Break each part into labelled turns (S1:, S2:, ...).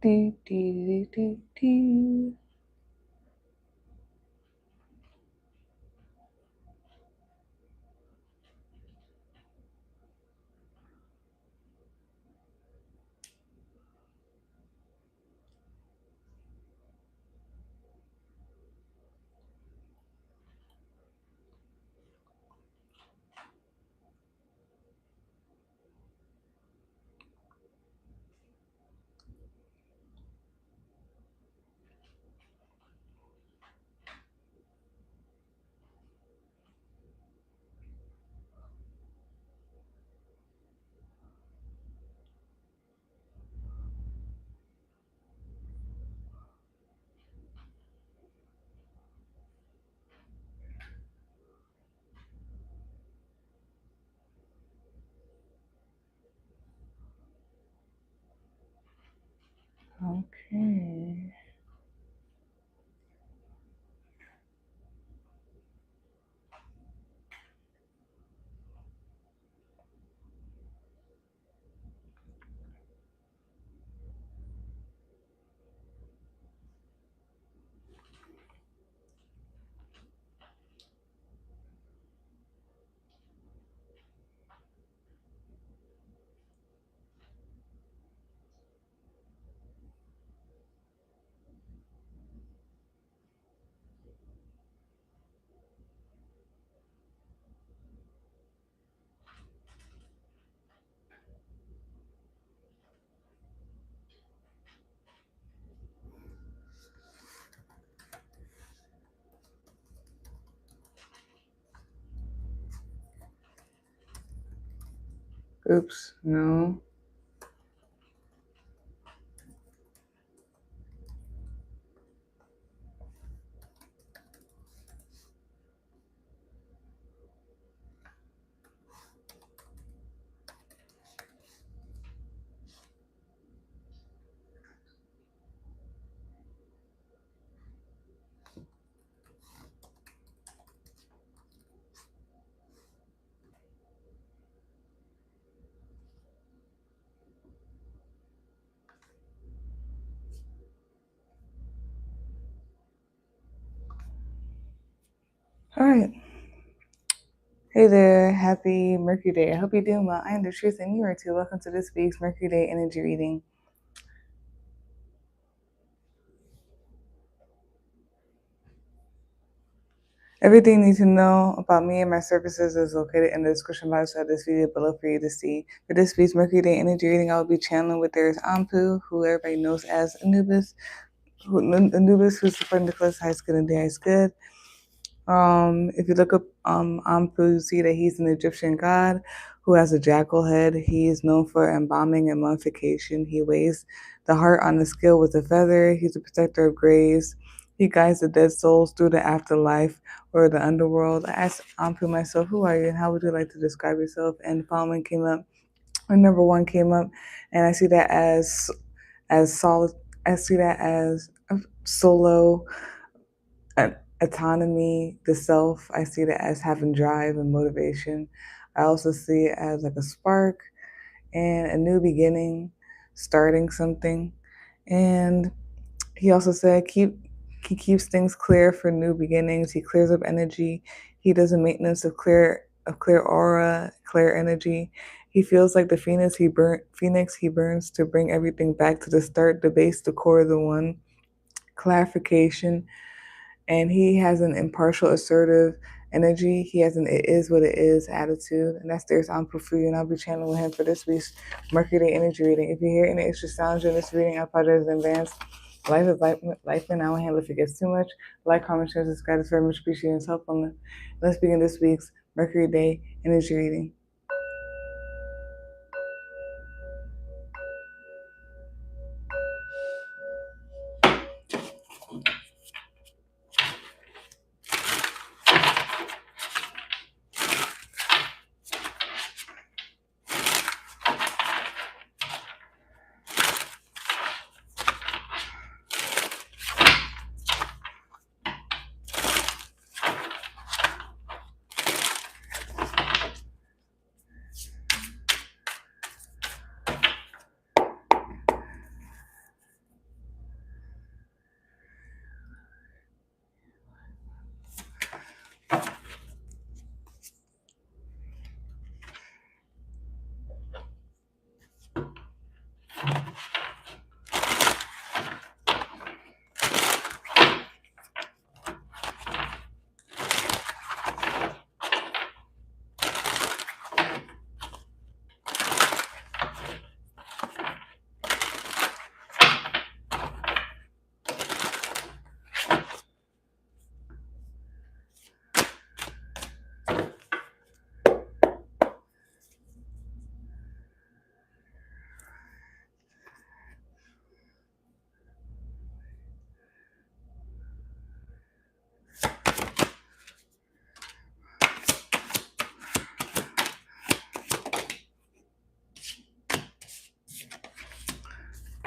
S1: Do, do, do, do. Okay. Oops, no. All right. Hey there, happy Mercury Day. I hope you're doing well. I am the truth and you are too. Welcome to this week's Mercury Day Energy Reading. Everything you need to know about me and my services is located in the description box of this video below for you to see. For this week's Mercury Day Energy Reading, I will be channeling with there's Ampu, who everybody knows as Anubis. Anubis, who's supporting the class high school and day is good. If you look up Ampu, you see that he's an Egyptian god who has a jackal head. He is known for embalming and mummification. He weighs the heart on the scale with a feather. He's a protector of graves. He guides the dead souls through the afterlife or the underworld. I asked Ampu myself, who are you and how would you like to describe yourself? And the following came up, or number one came up, and I see that as solid. I see that as a solo, autonomy, the self. I see that as having drive and motivation. I also see it as like a spark and a new beginning, starting something. And he also said he keeps things clear for new beginnings. He clears up energy. He does a maintenance of clear aura, clear energy. He feels like the phoenix he burns to bring everything back to the start, the base, the core, the one. Clarification, and he has an impartial, assertive energy. He has an "it is what it is" attitude, and that's there's Ampufu, and I'll be channeling him for this week's Mercury Day Energy Reading. If you hear any extra sounds during this reading, I apologize in advance. Life is life, and I won't handle if it gets too much. Like, comment, share, subscribe. It's very much appreciated and helpful. Let's begin this week's Mercury Day Energy Reading.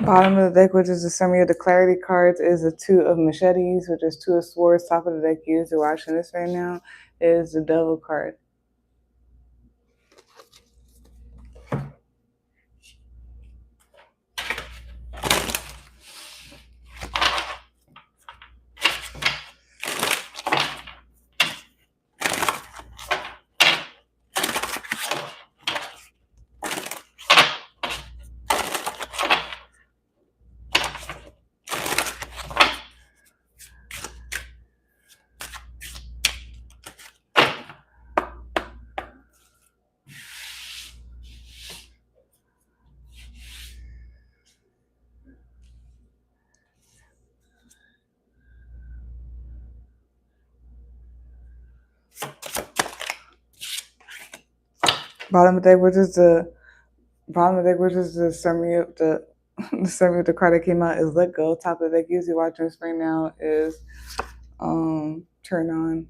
S1: Bottom of the deck, which is the summary of the clarity cards, is the two of machetes, which is two of swords. Top of the deck, used to watching this right now, is the devil card. Bottom of the deck, which is the bottom of the deck, which is the summary of the the summary of the card that came out, is let go. Top of the deck, usually watching this right now, is turn on.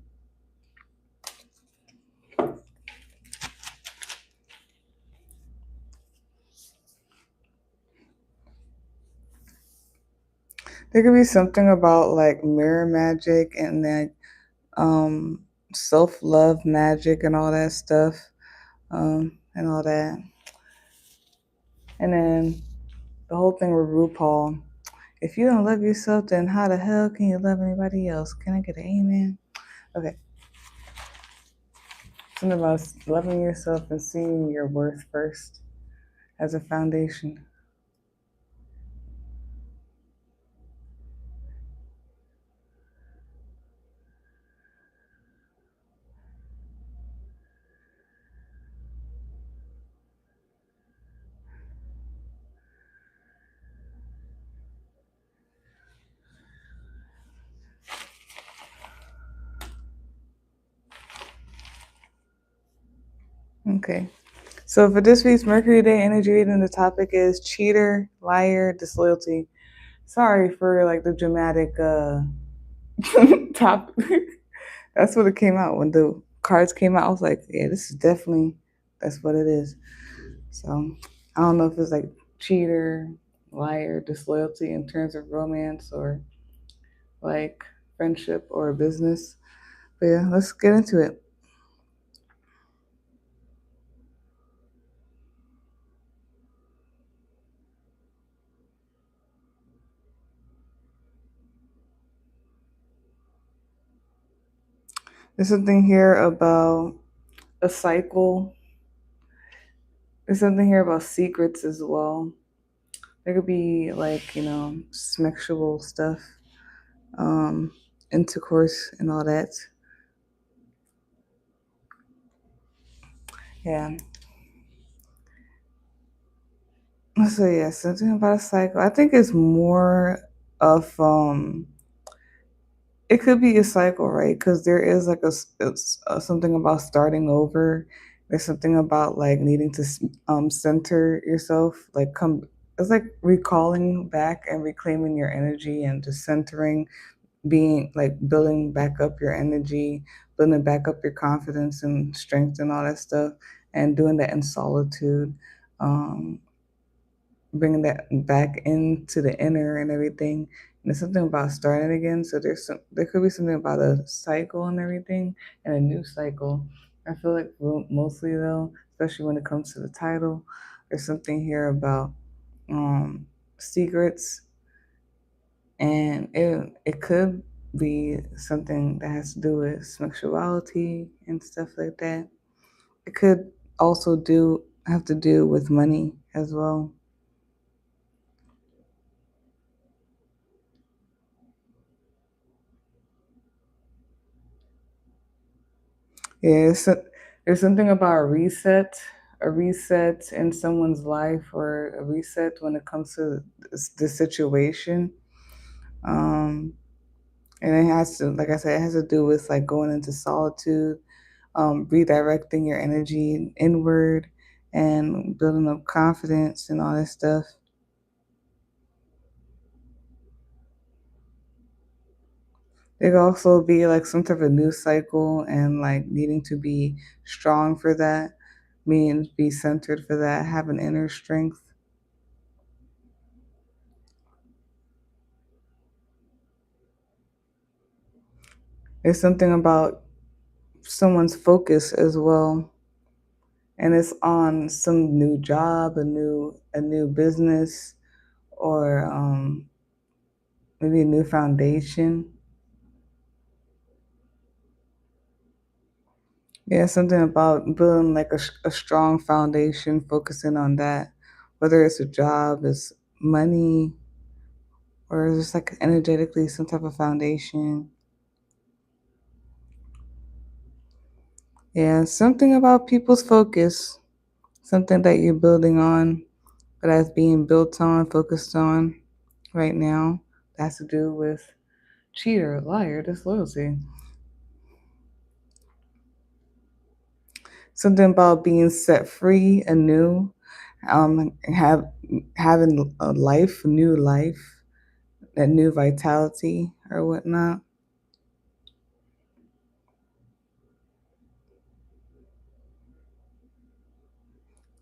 S1: There could be something about like mirror magic and then self-love magic and all that stuff, and all that. And then the whole thing with RuPaul. If you don't love yourself, then how the hell can you love anybody else? Can I get an amen? Okay. Something about loving yourself and seeing your worth first as a foundation. Okay. So for this week's Mercury Day Energy Reading, the topic is cheater, liar, disloyalty. Sorry for like the dramatic top. That's what it came out when the cards came out. I was like, yeah, this is definitely that's what it is. So I don't know if it's like cheater, liar, disloyalty in terms of romance or like friendship or business. But yeah, let's get into it. There's something here about a cycle. There's something here about secrets as well. There could be like, sexual stuff, um, intercourse and all that. Yeah. So yeah, something about a cycle. I think it's more of it could be a cycle, right? Because there is like it's something about starting over. There's something about like needing to center yourself, like come. It's like recalling back and reclaiming your energy and just centering, being like building back up your energy, building back up your confidence and strength and all that stuff, and doing that in solitude. Um, Bringing that back into the inner and everything. And there's something about starting again. So there could be something about a cycle and everything, and a new cycle. I feel like mostly though, especially when it comes to the title, there's something here about secrets, and it could be something that has to do with sexuality and stuff like that. It could also do have to do with money as well. Yeah, there's something about a reset in someone's life, or a reset when it comes to the situation. Um, and it has to, like I said, it has to do with like going into solitude, redirecting your energy inward, and building up confidence and all that stuff. It could also be like some type of news cycle and like needing to be strong for that, means be centered for that, have an inner strength. There's something about someone's focus as well, and it's on some new job, a new business, or maybe a new foundation. Yeah, something about building like a strong foundation, focusing on that, whether it's a job, it's money, or just like energetically some type of foundation. Yeah, something about people's focus, something that you're building on, but that's being built on, focused on right now. That has to do with cheater, liar, disloyalty. Something about being set free anew, having a life, new life, that new vitality or whatnot.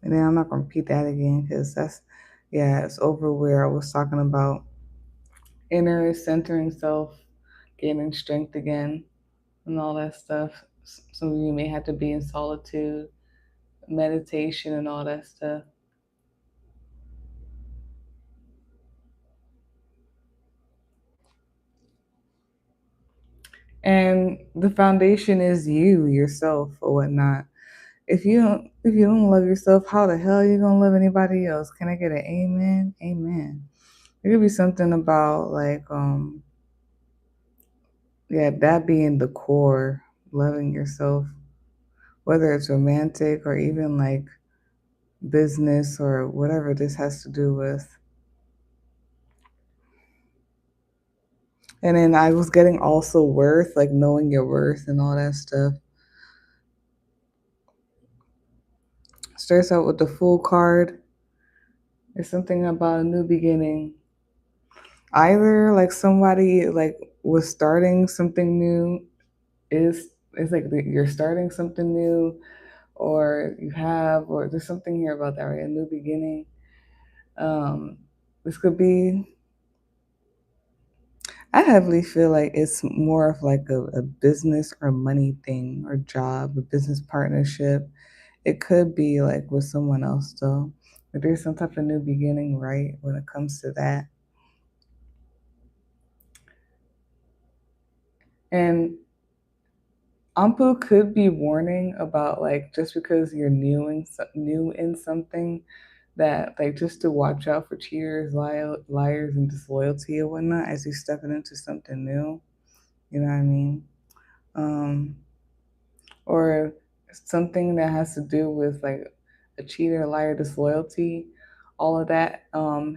S1: And then I'm not gonna repeat that again because yeah, it's over where I was talking about inner centering self, gaining strength again, and all that stuff. Some of you may have to be in solitude, meditation, and all that stuff. And the foundation is you yourself or whatnot. If you don't love yourself, how the hell are you gonna love anybody else? Can I get an amen? Amen. It could be something about like yeah, that being the core, loving yourself, whether it's romantic or even like business or whatever this has to do with. And then I was getting also worth, like knowing your worth and all that stuff. Starts out with the Fool card. There's something about a new beginning. Either like somebody like was starting something new, is it's like you're starting something new, or there's something here about that, right? A new beginning. Um, this could be. I heavily feel like it's more of like a business or money thing or job, a business partnership. It could be like with someone else though. But there's some type of new beginning, right? When it comes to that. And Ampu could be warning about like just because you're new in something, that like just to watch out for cheaters, liars, and disloyalty or whatnot as you're stepping into something new. You know what I mean? Um, or something that has to do with like a cheater, liar, disloyalty. All of that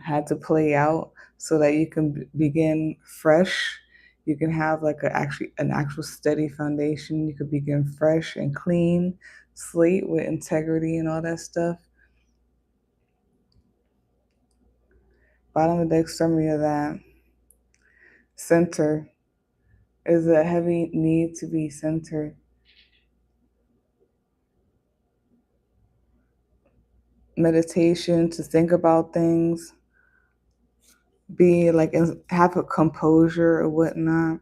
S1: had to play out so that you can begin fresh. You can have like an actual steady foundation. You could begin fresh and clean slate with integrity and all that stuff. Bottom of the deck summary of that. Center is a heavy need to be centered. Meditation, to think about things, be like have a composure or whatnot.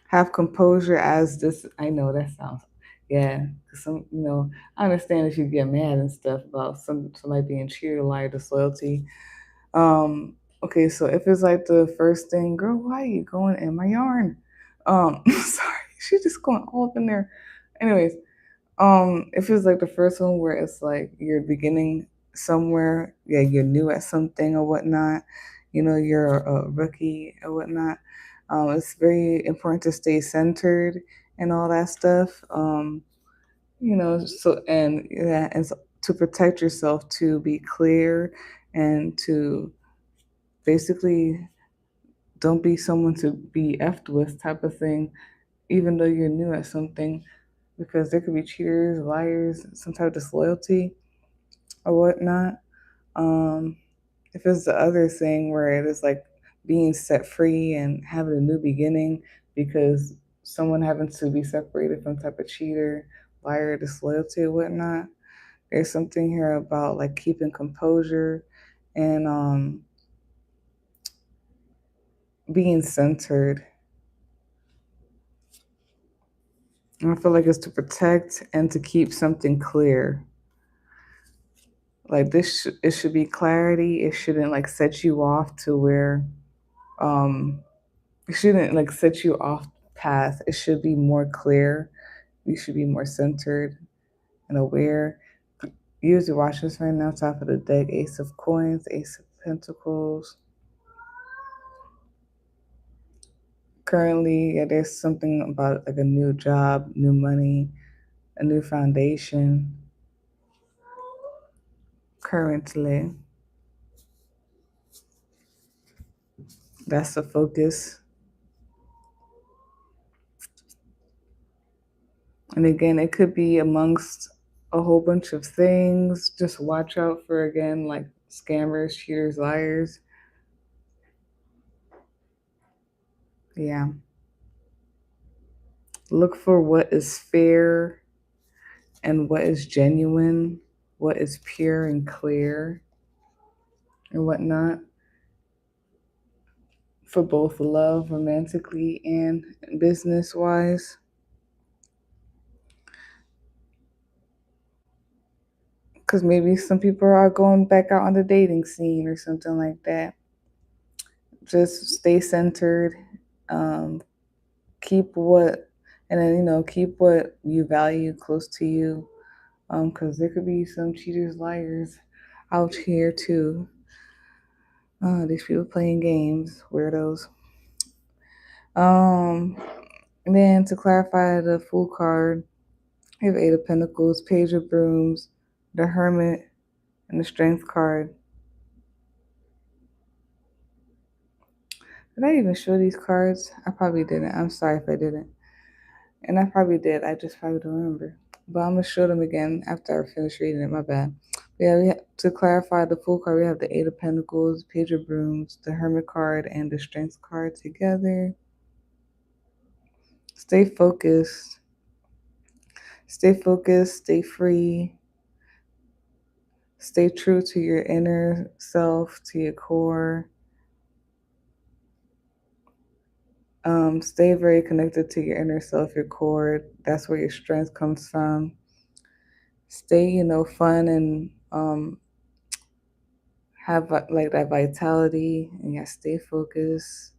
S1: Have composure as this. I know that sounds, yeah. Some, I understand if you get mad and stuff about somebody being cheated, liar, disloyalty. Um, okay, so if it's like the first thing, girl, why are you going in my yarn? Sorry, she's just going all up in there. Anyways, if it's like the first one where it's like you're beginning somewhere, yeah, you're new at something or whatnot, you're a rookie or whatnot. It's very important to stay centered and all that stuff. So and yeah, and so, to protect yourself, to be clear, and to basically don't be someone to be effed with type of thing, even though you're new at something, because there could be cheaters, liars, some type of disloyalty or whatnot. Um, if it's the other thing where it is like being set free and having a new beginning because someone happens to be separated from type of cheater, liar, disloyalty or whatnot, there's something here about like keeping composure and being centered. And I feel like it's to protect and to keep something clear. Like it should be clarity. It shouldn't like set you off to where um it shouldn't like set you off path. It should be more clear. You should be more centered and aware. Use your watches right now. Top of the deck: Ace of Coins, Ace of Pentacles. Currently, yeah, there's something about like a new job, new money, a new foundation. Currently, that's the focus. And again, it could be amongst a whole bunch of things. Just watch out for, again, like scammers, cheaters, liars. Yeah. Look for what is fair and what is genuine, what is pure and clear, and whatnot, for both love, romantically, and business wise. Because maybe some people are going back out on the dating scene or something like that. Just stay centered. Um, keep what, and then, keep what you value close to you. Because there could be some cheaters, liars out here too. These people playing games, weirdos. Um, and then to clarify the Fool card, we have Eight of Pentacles, Page of Brooms, the Hermit, and the Strength card. Did I even show these cards? I probably didn't. I'm sorry if I didn't. And I probably did. I just probably don't remember. But I'm going to show them again after I finish reading it. My bad. Yeah, to clarify the Fool card, we have the Eight of Pentacles, Page of Brooms, the Hermit card, and the Strength card together. Stay focused. Stay focused. Stay free. Stay true to your inner self, to your core. Stay very connected to your inner self, your core. That's where your strength comes from. Stay, fun and have like that vitality, and yeah, stay focused.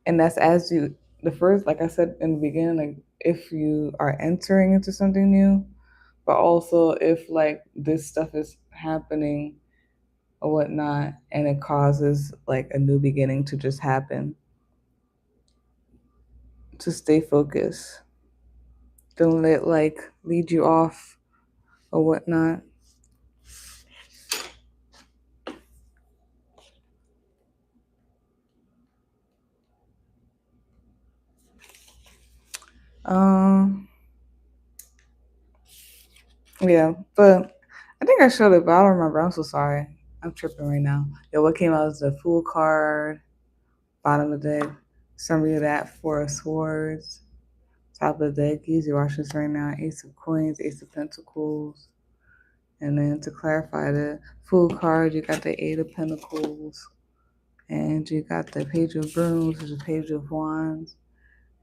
S1: And that's the first, like I said in the beginning, like if you are entering into something new, but also if like this stuff is happening or whatnot, and it causes like a new beginning to just happen. To stay focused. Don't let like lead you off or whatnot. Um, yeah, but I think I showed it, but I don't remember. I'm so sorry. I'm tripping right now. Yeah, what came out was the Fool card, bottom of the deck, summary of that, Four of Swords, top of the deck. Use your watches right now. Ace of Coins, Ace of Pentacles, and then to clarify the Fool card, you got the Eight of Pentacles, and you got the Page of Brooms, which is the Page of Wands.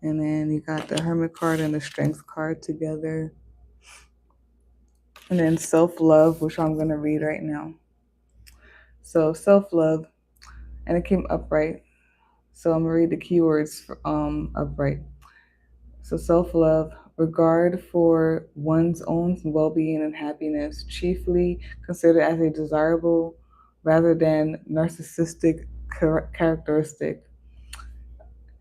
S1: And then you got the Hermit card and the Strength card together. And then self-love, which I'm going to read right now. So self-love, and it came upright. So I'm going to read the keywords for, upright. So self-love, regard for one's own well-being and happiness, chiefly considered as a desirable rather than narcissistic characteristic.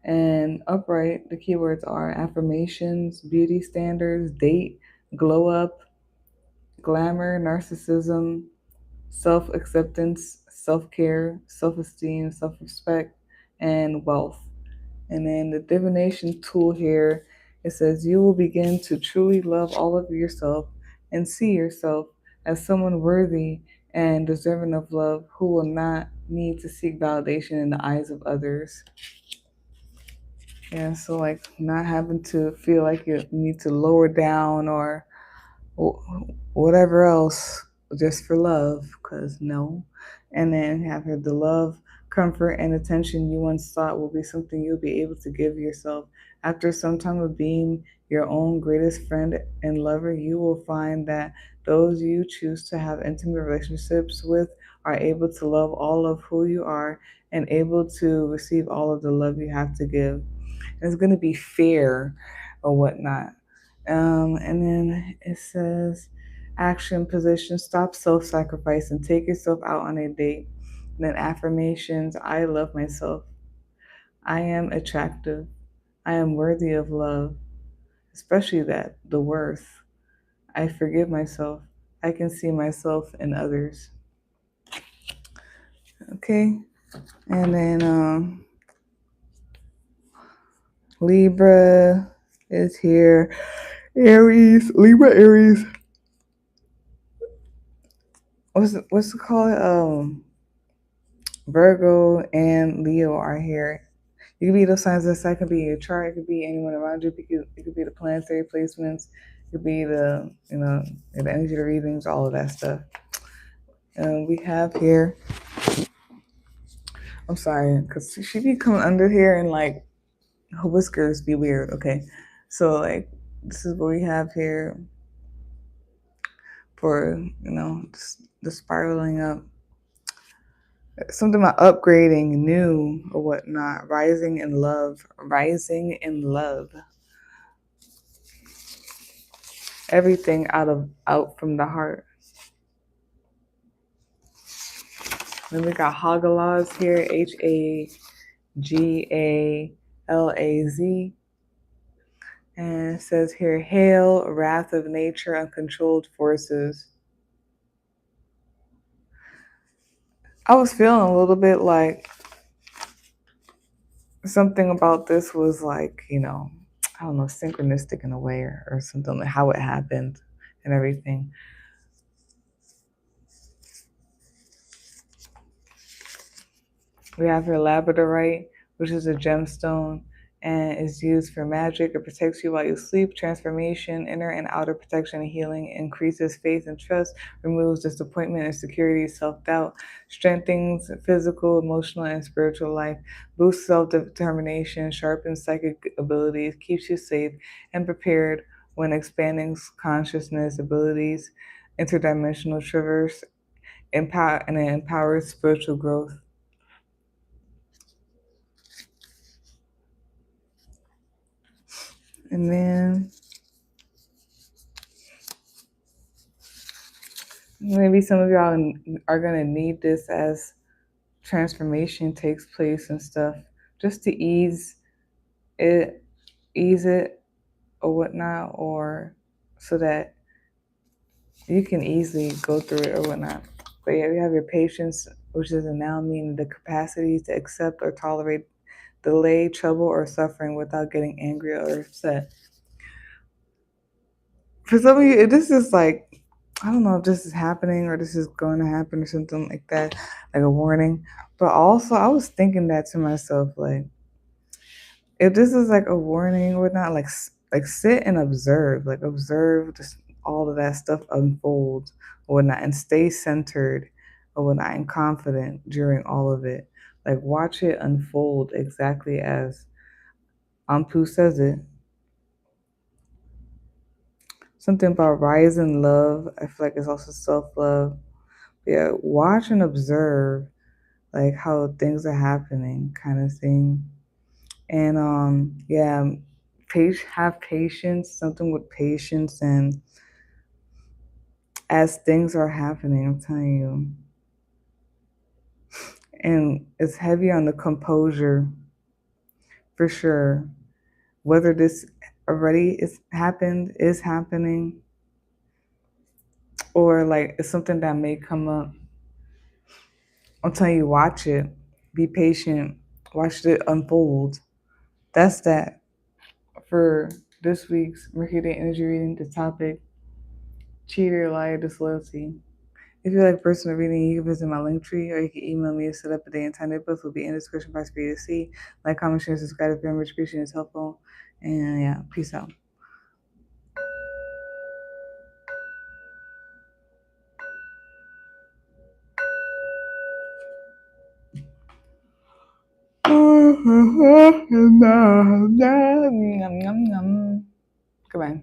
S1: And upright, the keywords are affirmations, beauty standards, date, glow up, glamour, narcissism, self acceptance, self care, self esteem, self respect, and wealth. And then the divination tool here, it says you will begin to truly love all of yourself and see yourself as someone worthy and deserving of love who will not need to seek validation in the eyes of others. Yeah, so like not having to feel like you need to lower down or whatever else just for love, because no. And then having the love comfort, and attention you once thought will be something you'll be able to give yourself. After some time of being your own greatest friend and lover, you will find that those you choose to have intimate relationships with are able to love all of who you are and able to receive all of the love you have to give. It's going to be fair or whatnot. And then it says, action position, stop self sacrifice and take yourself out on a date. And then affirmations, I love myself. I am attractive. I am worthy of love, especially that, the worth. I forgive myself. I can see myself in others. Okay. And then Libra is here. Aries, Libra, Aries. What's it called? Virgo and Leo are here. You can be those signs that could be your chart. It could be anyone around you. It could be the planetary placements. It could be the energy readings, all of that stuff. We have here. I'm sorry, because she be coming under here and like her whiskers be weird. Okay, so like this is what we have here for the spiraling up. Something about upgrading, new or whatnot, rising in love, rising in love. Everything out from the heart. Then we got Hagalaz here, Hagalaz. And it says here, hail, wrath of nature, uncontrolled forces. I was feeling a little bit like something about this was like, I don't know, synchronistic in a way or something, like how it happened and everything. We have here labradorite, which is a gemstone and is used for magic. It protects you while you sleep, transformation, inner and outer protection and healing, increases faith and trust, removes disappointment, insecurity, self-doubt, strengthens physical, emotional, and spiritual life, boosts self-determination, sharpens psychic abilities, keeps you safe and prepared when expanding consciousness abilities, interdimensional traverse, empower and it empowers spiritual growth. And then maybe some of y'all are going to need this as transformation takes place and stuff, just to ease it or whatnot, or so that you can easily go through it or whatnot. But yeah, we have your patience, which is a noun meaning the capacity to accept or tolerate delay, trouble, or suffering without getting angry or upset. For some of you, this is like, I don't know if this is happening or this is going to happen or something like that, like a warning. But also, I was thinking that to myself, like, if this is like a warning or not, like sit and observe, like observe just all of that stuff unfold or whatnot, and stay centered or whatnot and confident during all of it. Like watch it unfold exactly as Ampu says it. Something about rising love. I feel like it's also self love. Yeah, watch and observe like how things are happening, kind of thing. And yeah, have patience. Something with patience, and as things are happening, I'm telling you. And it's heavy on the composure, for sure. Whether this already is happening, or like it's something that may come up. I'm telling you, watch it. Be patient. Watch it unfold. That's that for this week's Mercury Day Energy Reading. The topic: cheater, liar, disloyalty. If you like personal reading, you can visit my link tree or you can email me to set up a day and time. Their both will be in the description box for you to see. Like, comment, share, subscribe if your much appreciation is helpful. And yeah, peace out. Goodbye.